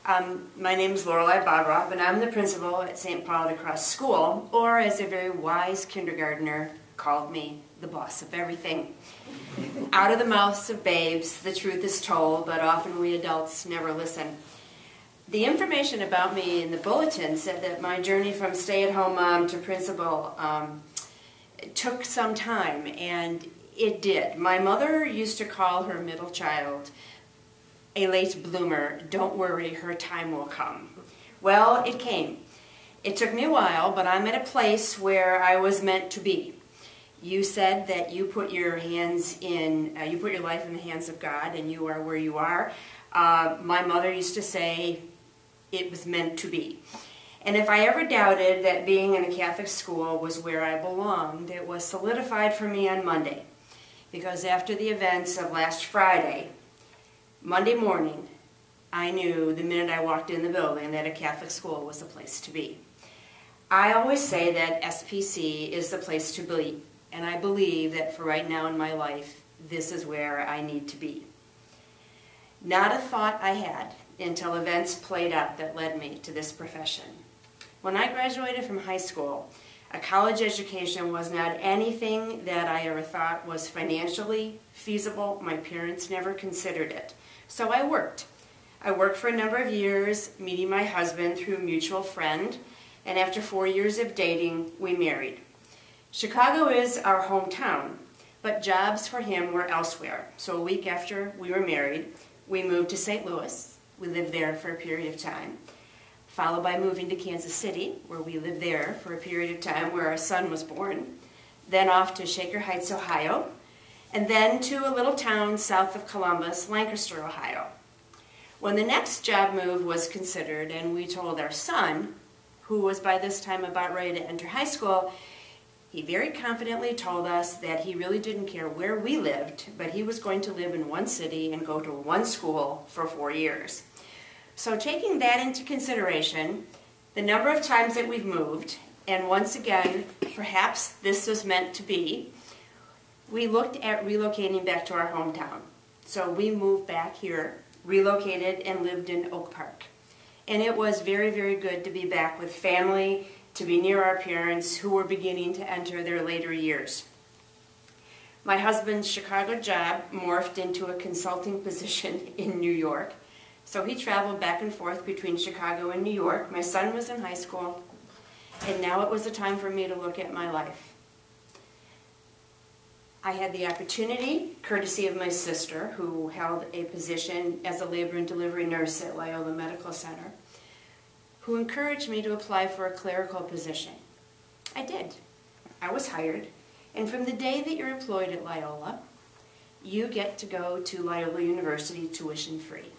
My name is Lorelei Bobroff, and I'm the principal at St. Paul de Cross School, or as a very wise kindergartner called me, the boss of everything. Out of the mouths of babes, the truth is told, but often we adults never listen. The information about me in the bulletin said that my journey from stay-at-home mom to principal took some time, and it did. My mother used to call her middle child a late bloomer. Don't worry, her time will come. Well, it came. It took me a while, but I'm at a place where I was meant to be. You said that you put your life in the hands of God, and you are where you are. My mother used to say it was meant to be. And if I ever doubted that being in a Catholic school was where I belonged, it was solidified for me on Monday. Because after the events of last Friday, Monday morning, I knew the minute I walked in the building that a Catholic school was the place to be. I always say that SPC is the place to be, and I believe that for right now in my life, this is where I need to be. Not a thought I had until events played out that led me to this profession. When I graduated from high school, a college education was not anything that I ever thought was financially feasible. My parents never considered it. So I worked. I worked for a number of years, meeting my husband through a mutual friend, and after 4 years of dating, we married. Chicago is our hometown, but jobs for him were elsewhere. So a week after we were married, we moved to St. Louis. We lived there for a period of time, followed by moving to Kansas City, where we lived there for a period of time where our son was born, then off to Shaker Heights, Ohio, and then to a little town south of Columbus, Lancaster, Ohio. When the next job move was considered and we told our son, who was by this time about ready to enter high school, he very confidently told us that he really didn't care where we lived, but he was going to live in one city and go to one school for 4 years. So taking that into consideration, the number of times that we've moved, and once again, perhaps this was meant to be, we looked at relocating back to our hometown. So we moved back here, relocated, and lived in Oak Park. And it was very, very good to be back with family, to be near our parents who were beginning to enter their later years. My husband's Chicago job morphed into a consulting position in New York. So he traveled back and forth between Chicago and New York. My son was in high school, and now it was the time for me to look at my life. I had the opportunity, courtesy of my sister, who held a position as a labor and delivery nurse at Loyola Medical Center, who encouraged me to apply for a clerical position. I did. I was hired, and from the day that you're employed at Loyola, you get to go to Loyola University tuition free.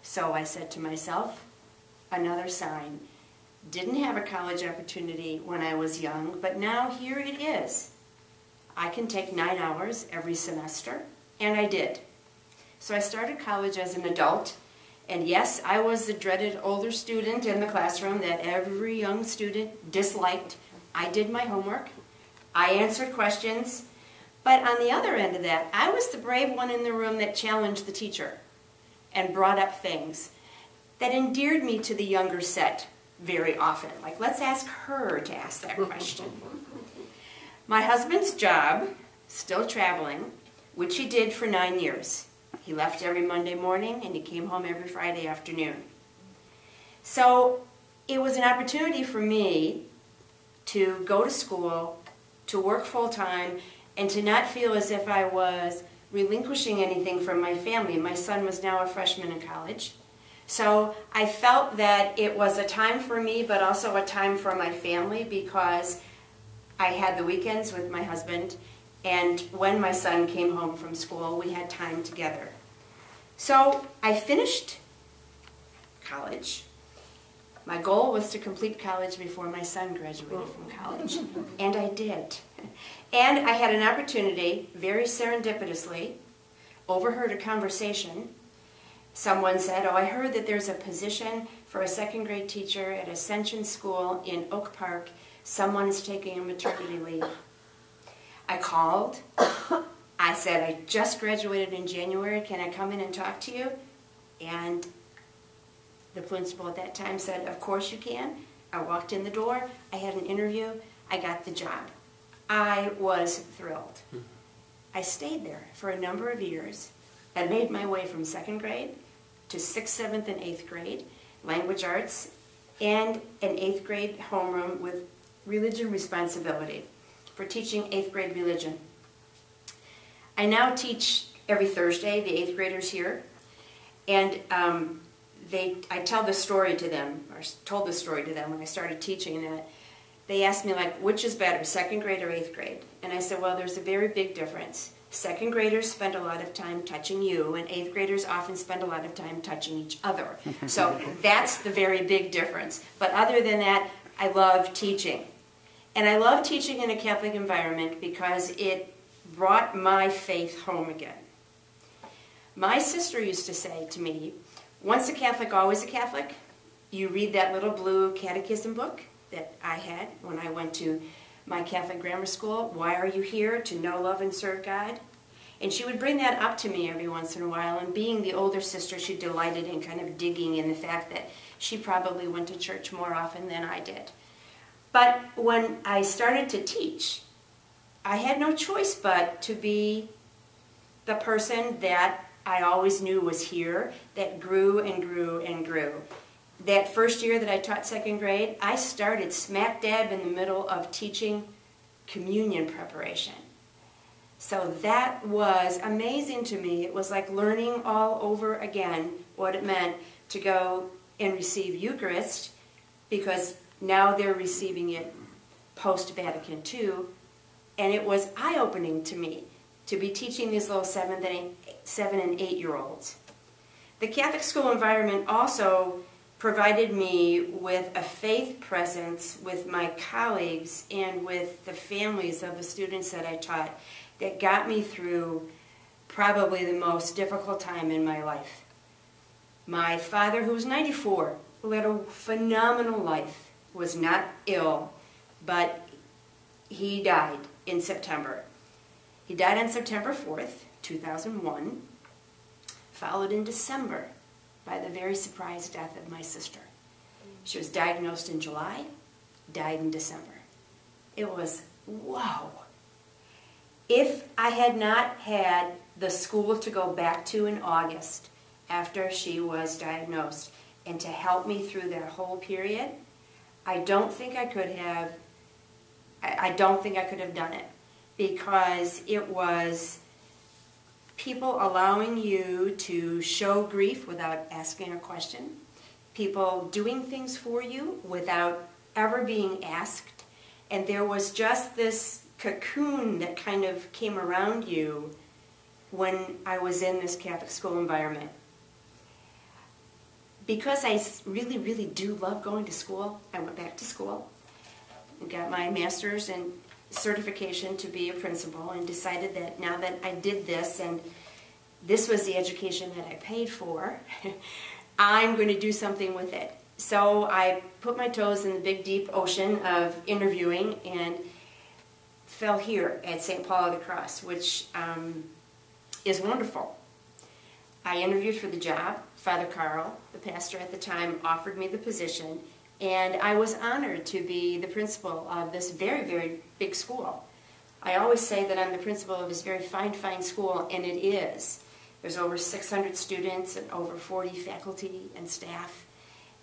So I said to myself, another sign. Didn't have a college opportunity when I was young, but now here it is. I can take 9 hours every semester, and I did. So I started college as an adult, and yes, I was the dreaded older student in the classroom that every young student disliked. I did my homework, I answered questions, but on the other end of that, I was the brave one in the room that challenged the teacher and brought up things that endeared me to the younger set very often. Like, let's ask her to ask that question. My husband's job, still traveling, which he did for 9 years. He left every Monday morning and he came home every Friday afternoon. So it was an opportunity for me to go to school, to work full-time, and to not feel as if I was relinquishing anything from my family. My son was now a freshman in college. So I felt that it was a time for me, but also a time for my family, because I had the weekends with my husband, and when my son came home from school, we had time together. So I finished college. My goal was to complete college before my son graduated from college, and I did. And I had an opportunity, very serendipitously, overheard a conversation. Someone said, oh, I heard that there's a position for a second grade teacher at Ascension School in Oak Park. Someone is taking a maternity leave. I called. I said, I just graduated in January. Can I come in and talk to you? And principal at that time said, "Of course you can." I walked in the door, I had an interview, I got the job. I was thrilled. I stayed there for a number of years. I made my way from 2nd grade to 6th, 7th, and 8th grade, language arts, and an 8th grade homeroom with religion responsibility for teaching 8th grade religion. I now teach every Thursday, the 8th graders here, and I tell the story to them, or told the story to them when I started teaching, that they asked me, like, which is better, 2nd grade or 8th grade? And I said, well, there's a very big difference. 2nd graders spend a lot of time touching you, and 8th graders often spend a lot of time touching each other. So that's the very big difference. But other than that, I love teaching. And I love teaching in a Catholic environment because it brought my faith home again. My sister used to say to me, once a Catholic, always a Catholic. You read that little blue catechism book that I had when I went to my Catholic grammar school. Why are you here? To know, love, and serve God. And she would bring that up to me every once in a while, and being the older sister, she delighted in kind of digging in the fact that she probably went to church more often than I did. But when I started to teach, I had no choice but to be the person that I always knew was here, that grew and grew and grew. That first year that I taught 2nd grade, I started smack dab in the middle of teaching communion preparation. So that was amazing to me. It was like learning all over again what it meant to go and receive Eucharist, because now they're receiving it post-Vatican II, and it was eye-opening to me to be teaching these little 7 and 8-year-olds. The Catholic school environment also provided me with a faith presence with my colleagues and with the families of the students that I taught that got me through probably the most difficult time in my life. My father, who was 94, led a phenomenal life, was not ill, but he died in September. He died on September 4th, 2001, followed in December by the very surprise death of my sister. She was diagnosed in July, died in December. It was, whoa. If I had not had the school to go back to in August after she was diagnosed and to help me through that whole period, I don't think I could have done it, because it was people allowing you to show grief without asking a question, people doing things for you without ever being asked, and there was just this cocoon that kind of came around you when I was in this Catholic school environment. Because I really, really do love going to school, I went back to school and got my master's and certification to be a principal, and decided that now that I did this and this was the education that I paid for, I'm going to do something with it. So I put my toes in the big deep ocean of interviewing and fell here at St. Paul of the Cross, which is wonderful. I interviewed for the job. Father Carl, the pastor at the time, offered me the position, and I was honored to be the principal of this very, very big school. I always say that I'm the principal of this very fine, fine school, and it is. There's over 600 students and over 40 faculty and staff,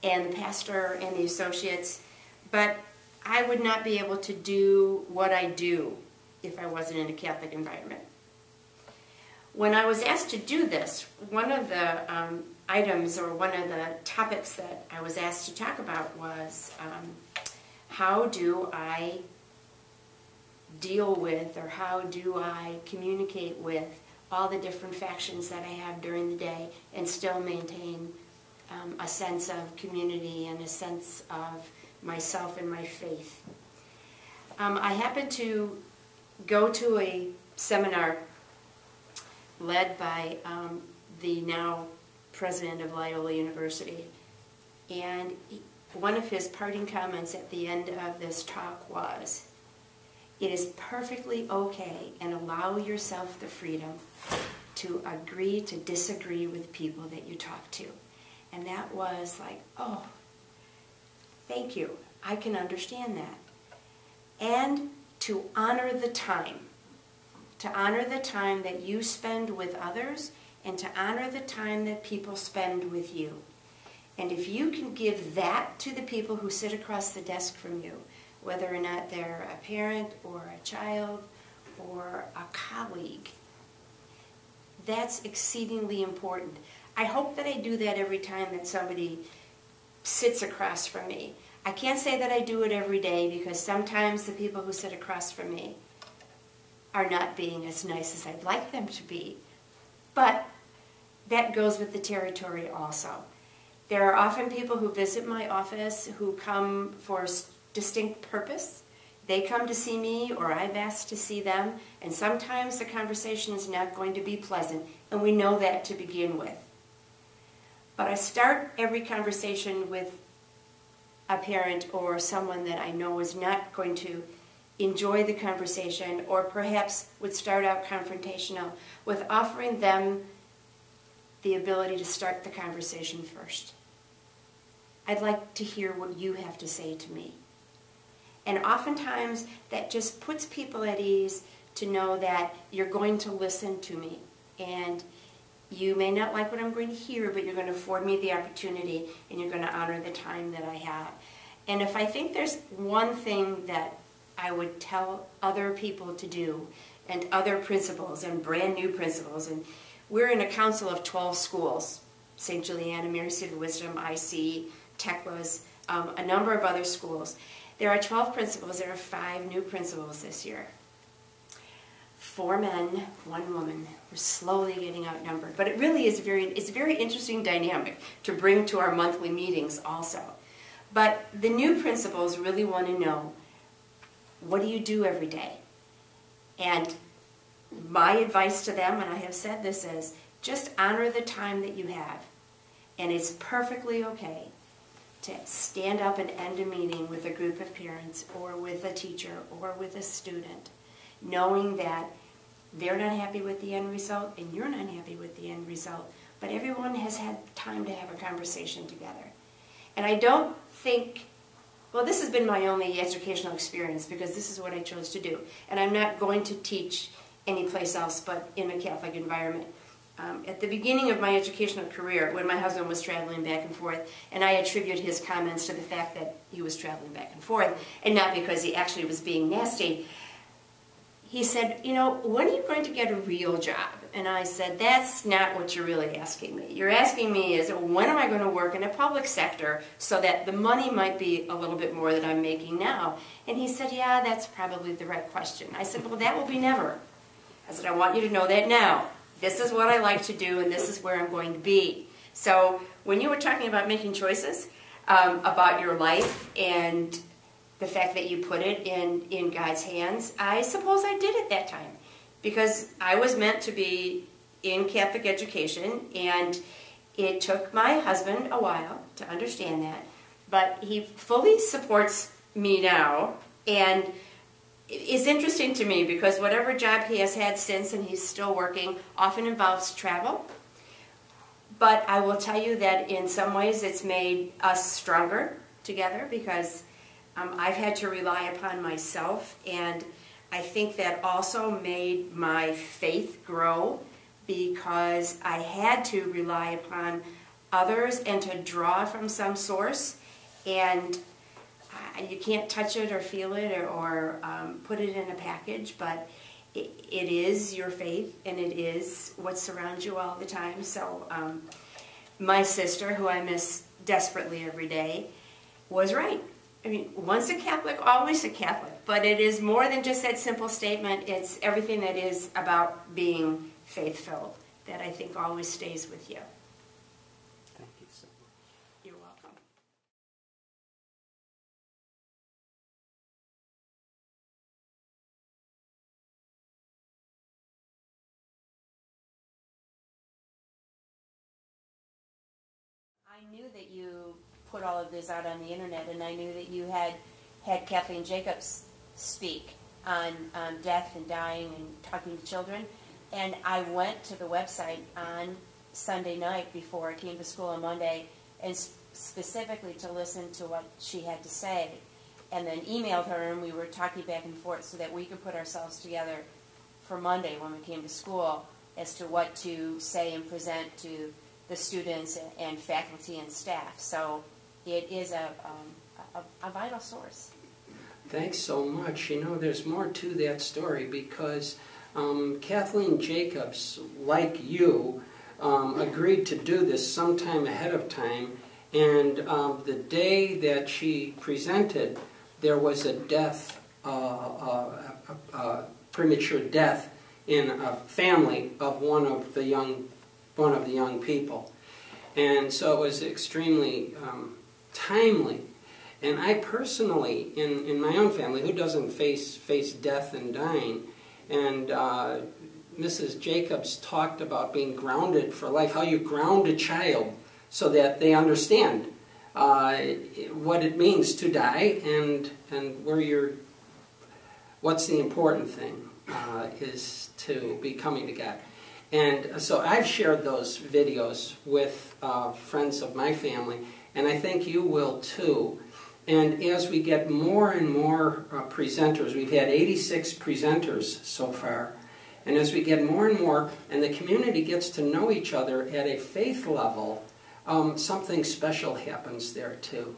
and the pastor and the associates. But I would not be able to do what I do if I wasn't in a Catholic environment. When I was asked to do this, one of the items or one of the topics that I was asked to talk about was how do I deal with, or how do I communicate with all the different factions that I have during the day and still maintain a sense of community and a sense of myself and my faith. I happened to go to a seminar led by the now president of Loyola University, and one of his parting comments at the end of this talk was, "It is perfectly okay, and allow yourself the freedom to agree to disagree with people that you talk to." And that was like, oh, thank you. I can understand that. And to honor the time. To honor the time that you spend with others and to honor the time that people spend with you. And if you can give that to the people who sit across the desk from you, whether or not they're a parent or a child or a colleague, that's exceedingly important. I hope that I do that every time that somebody sits across from me. I can't say that I do it every day because sometimes the people who sit across from me are not being as nice as I'd like them to be. But that goes with the territory also. There are often people who visit my office who come for a distinct purpose. They come to see me or I've asked to see them, and sometimes the conversation is not going to be pleasant, and we know that to begin with. But I start every conversation with a parent or someone that I know is not going to enjoy the conversation or perhaps would start out confrontational with offering them the ability to start the conversation first. I'd like to hear what you have to say to me. And oftentimes that just puts people at ease to know that you're going to listen to me. And you may not like what I'm going to hear, but you're going to afford me the opportunity and you're going to honor the time that I have. And if I think there's one thing that I would tell other people to do, and other principals and brand new principals, and we're in a council of 12 schools, St. Juliana, Mary Seat of Wisdom, IC, Teklas, a number of other schools. There are 12 principals. There are 5 new principals this year. 4 men, 1 woman. We're slowly getting outnumbered. But it really is it's a very interesting dynamic to bring to our monthly meetings also. But the new principals really want to know, what do you do every day? And my advice to them, and I have said this, is just honor the time that you have. And it's perfectly okay to stand up and end a meeting with a group of parents or with a teacher or with a student, knowing that they're not happy with the end result and you're not happy with the end result, but everyone has had time to have a conversation together. And I don't think, well, this has been my only educational experience because this is what I chose to do. And I'm not going to teach anyplace else but in a Catholic environment. At the beginning of my educational career, when my husband was traveling back and forth, and I attribute his comments to the fact that he was traveling back and forth, and not because he actually was being nasty, he said, you know, when are you going to get a real job? And I said, that's not what you're really asking me. You're asking me is, when am I going to work in a public sector so that the money might be a little bit more than I'm making now? And he said, yeah, that's probably the right question. I said, well, that will be never. I said, I want you to know that now. This is what I like to do, and this is where I'm going to be. So when you were talking about making choices about your life and the fact that you put it in God's hands, I suppose I did at that time. Because I was meant to be in Catholic education, and it took my husband a while to understand that. But he fully supports me now, and it's interesting to me because whatever job he has had since, and he's still working, often involves travel. But I will tell you that in some ways it's made us stronger together because I've had to rely upon myself, and I think that also made my faith grow because I had to rely upon others and to draw from some source. And you can't touch it or feel it or put it in a package, but it is your faith, and it is what surrounds you all the time. So my sister, who I miss desperately every day, was right. I mean, once a Catholic, always a Catholic. But it is more than just that simple statement. It's everything that is about being faith-filled that I think always stays with you. Thank you so much. You're welcome. I knew that you put all of this out on the internet, and I knew that you had Kathleen Jacobs speak on death and dying and talking to children. And I went to the website on Sunday night before I came to school on Monday and specifically to listen to what she had to say, and then emailed her, and we were talking back and forth so that we could put ourselves together for Monday when we came to school as to what to say and present to the students and faculty and staff. So it is a vital source. Thanks so much. You know, there's more to that story because Kathleen Jacobs, like you, agreed to do this sometime ahead of time, and the day that she presented, there was a death, premature death in a family of one of the young people, and so it was extremely timely. And I personally, in my own family, who doesn't face death and dying, and Mrs. Jacobs talked about being grounded for life, how you ground a child so that they understand what it means to die and what's the important thing is to be coming to God. And so I've shared those videos with friends of my family, and I think you will too. And as we get more and more presenters, we've had 86 presenters so far, and as we get more and more, and the community gets to know each other at a faith level, something special happens there too.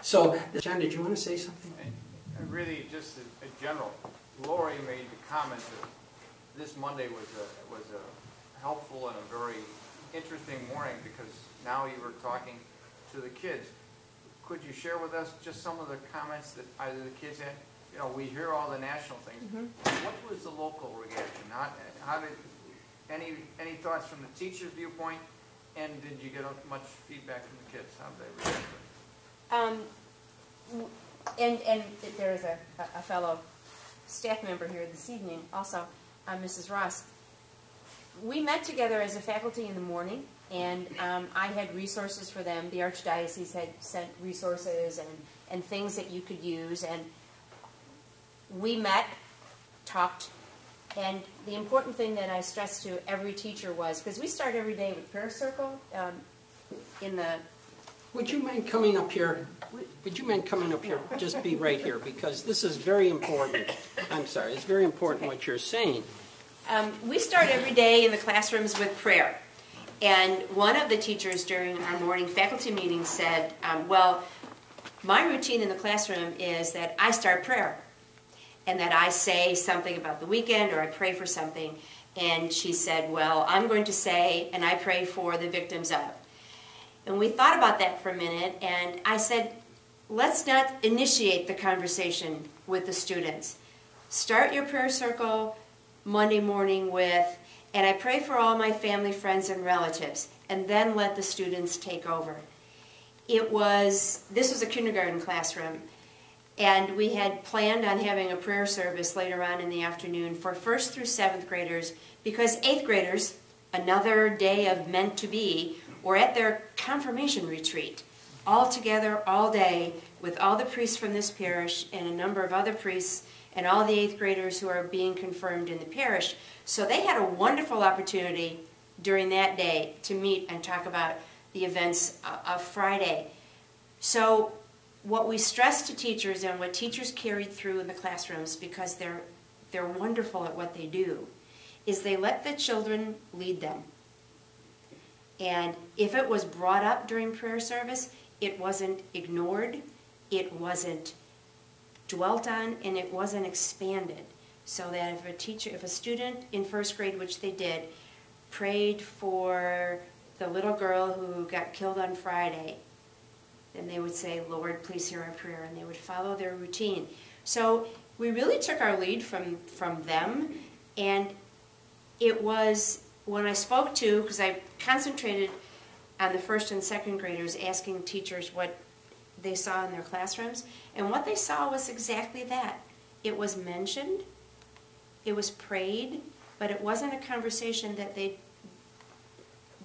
So, John, did you want to say something? Really, just a general, Lori made the comment that this Monday was a helpful and a very interesting morning because now you were talking to the kids. Could you share with us just some of the comments that either the kids had? You know, we hear all the national things. What was the local reaction? How did any thoughts from the teacher's viewpoint? And did you get much feedback from the kids? How did they react? And there is a fellow staff member here this evening, also Mrs. Ross. We met together as a faculty in the morning, and I had resources for them. The Archdiocese had sent resources and things that you could use, and we met, talked, and the important thing that I stressed to every teacher was, because we start every day with prayer circle in the... Would you mind coming up here? Would you mind coming up here? Just be right here, because this is very important. I'm sorry, it's very important what you're saying. We start every day in the classrooms with prayer. And one of the teachers during our morning faculty meeting said, well, my routine in the classroom is that I start prayer. And that I say something about the weekend or I pray for something. And she said, well, I'm going to say, and I pray for the victims of. And we thought about that for a minute, and I said, let's not initiate the conversation with the students. Start your prayer circle Monday morning with, and I pray for all my family, friends, and relatives, and then let the students take over. This was a kindergarten classroom, and we had planned on having a prayer service later on in the afternoon for 1st through 7th graders, because 8th graders, another day of meant to be, were at their confirmation retreat, all together, all day, with all the priests from this parish and a number of other priests and all the 8th graders who are being confirmed in the parish. So they had a wonderful opportunity during that day to meet and talk about the events of Friday. So what we stress to teachers and what teachers carried through in the classrooms, because they're wonderful at what they do, is they let the children lead them. And if it was brought up during prayer service, it wasn't ignored, it wasn't dwelt on, and it wasn't expanded. So that if a student in 1st grade, which they did, prayed for the little girl who got killed on Friday, then they would say, Lord, please hear our prayer, and they would follow their routine. So we really took our lead from them, and it was, when I spoke to, because I concentrated on the 1st and 2nd graders, asking teachers what they saw in their classrooms, and what they saw was exactly that. It was mentioned, it was prayed, but it wasn't a conversation that they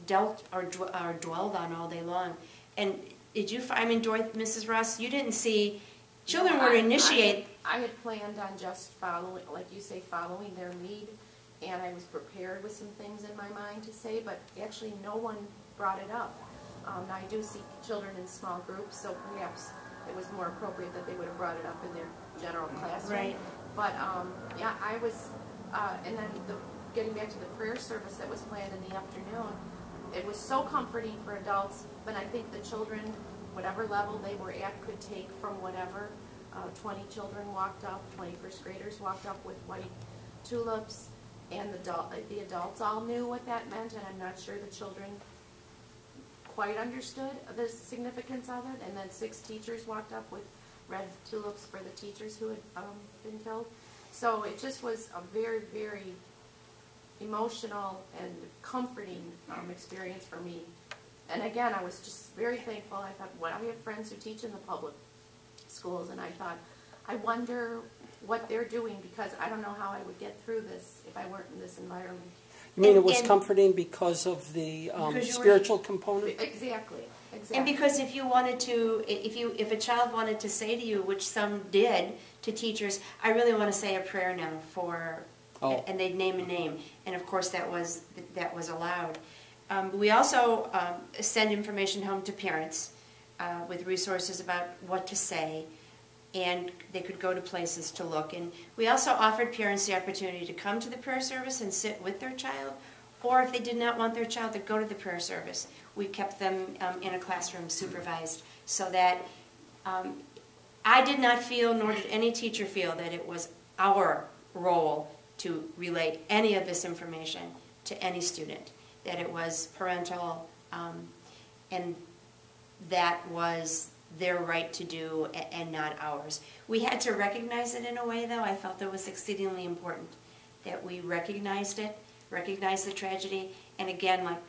dealt or dwelled on all day long. And did you, Mrs. Ross, you didn't see, children were to initiate. I had planned on just following, like you say, following their lead, and I was prepared with some things in my mind to say, but actually no one brought it up. Now I do see children in small groups, so perhaps it was more appropriate that they would have brought it up in their general classroom. Right. But yeah, I was, and then getting back to the prayer service that was planned in the afternoon, it was so comforting for adults, but I think the children, whatever level they were at, could take from whatever. 20 children walked up, 20 first graders walked up with white tulips, and the adults all knew what that meant, and I'm not sure the children quite understood the significance of it. And then 6 teachers walked up with red tulips for the teachers who had been killed. So it just was a very, very emotional and comforting experience for me. And again, I was just very thankful. I thought, well, I have friends who teach in the public schools, and I thought, I wonder what they're doing, because I don't know how I would get through this if I weren't in this environment. You mean it was comforting because of the spiritual component? Exactly. And because if you wanted to, if a child wanted to say to you, which some did to teachers, I really want to say a prayer now for, and they'd name a name, and of course that was allowed. We also send information home to parents with resources about what to say, and they could go to places to look. And we also offered parents the opportunity to come to the prayer service and sit with their child, or if they did not want their child to go to the prayer service, we kept them in a classroom supervised, so that I did not feel, nor did any teacher feel, that it was our role to relay any of this information to any student, that it was parental, and that was their right to do and not ours. We had to recognize it in a way, though. I felt that was exceedingly important, that we recognized it, recognized the tragedy, and again, like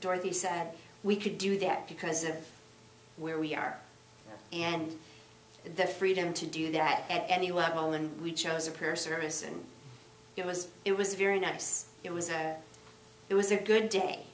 Dorothy said, we could do that because of where we are. Yeah. And the freedom to do that at any level, and we chose a prayer service, and it was very nice. It was a good day.